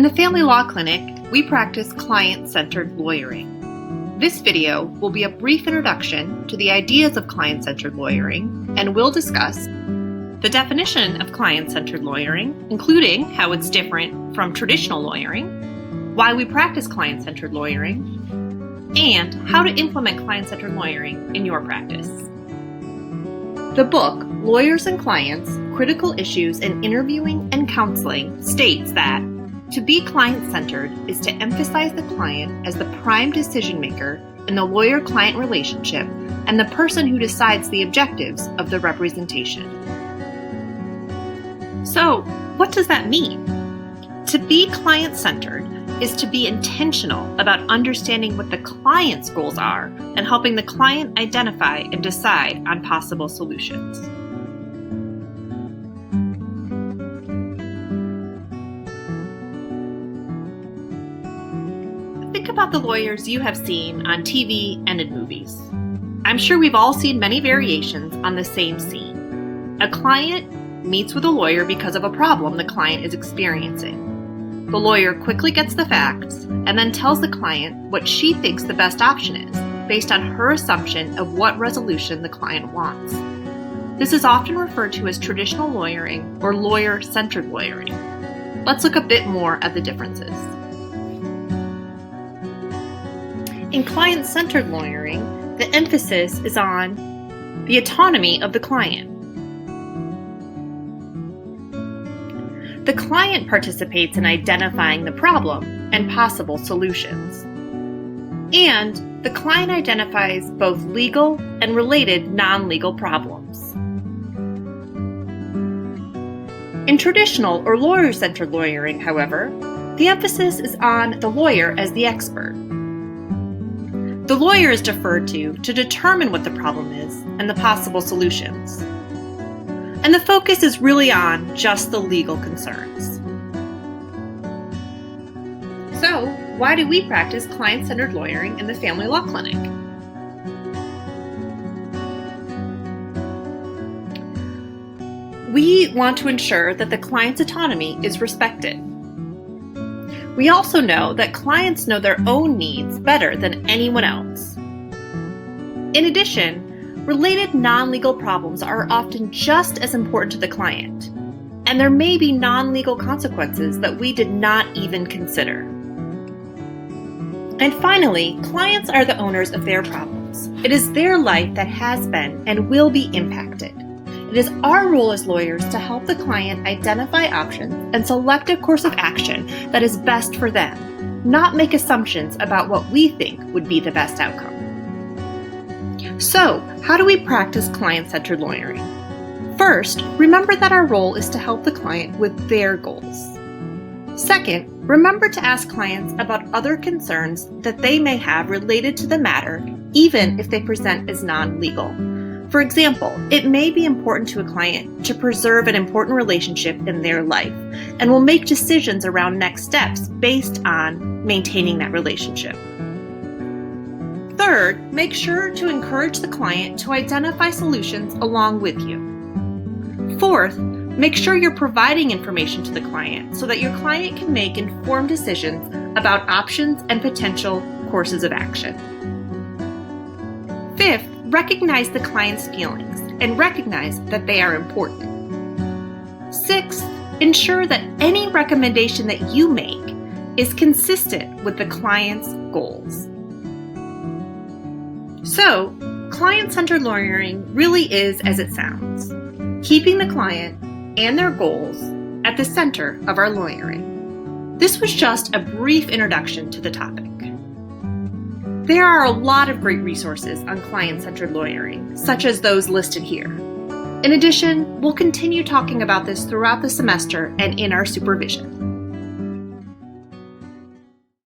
In the Family Law Clinic, we practice client-centered lawyering. This video will be a brief introduction to the ideas of client-centered lawyering, and we'll discuss the definition of client-centered lawyering, including how it's different from traditional lawyering, why we practice client-centered lawyering, and how to implement client-centered lawyering in your practice. The book, Lawyers and Clients, Critical Issues in Interviewing and Counseling, states that to be client-centered is to emphasize the client as the prime decision-maker in the lawyer-client relationship and the person who decides the objectives of the representation. So, what does that mean? To be client-centered is to be intentional about understanding what the client's goals are and helping the client identify and decide on possible solutions. Think about the lawyers you have seen on TV and in movies. I'm sure we've all seen many variations on the same scene. A client meets with a lawyer because of a problem the client is experiencing. The lawyer quickly gets the facts and then tells the client what she thinks the best option is, based on her assumption of what resolution the client wants. This is often referred to as traditional lawyering or lawyer-centered lawyering. Let's look a bit more at the differences. In client-centered lawyering, the emphasis is on the autonomy of the client. The client participates in identifying the problem and possible solutions. And the client identifies both legal and related non-legal problems. In traditional or lawyer-centered lawyering, however, the emphasis is on the lawyer as the expert. The lawyer is deferred to determine what the problem is and the possible solutions. And the focus is really on just the legal concerns. So, why do we practice client-centered lawyering in the Family Law Clinic? We want to ensure that the client's autonomy is respected. We also know that clients know their own needs better than anyone else. In addition, related non-legal problems are often just as important to the client, and there may be non-legal consequences that we did not even consider. And finally, clients are the owners of their problems. It is their life that has been and will be impacted. It is our role as lawyers to help the client identify options and select a course of action that is best for them, not make assumptions about what we think would be the best outcome. So, how do we practice client-centered lawyering? First, remember that our role is to help the client with their goals. Second, remember to ask clients about other concerns that they may have related to the matter, even if they present as non-legal. For example, it may be important to a client to preserve an important relationship in their life and will make decisions around next steps based on maintaining that relationship. Third, make sure to encourage the client to identify solutions along with you. Fourth, make sure you're providing information to the client so that your client can make informed decisions about options and potential courses of action. Fifth, recognize the client's feelings and recognize that they are important. Sixth, ensure that any recommendation that you make is consistent with the client's goals. So, client-centered lawyering really is as it sounds, keeping the client and their goals at the center of our lawyering. This was just a brief introduction to the topic. There are a lot of great resources on client-centered lawyering, such as those listed here. In addition, we'll continue talking about this throughout the semester and in our supervision.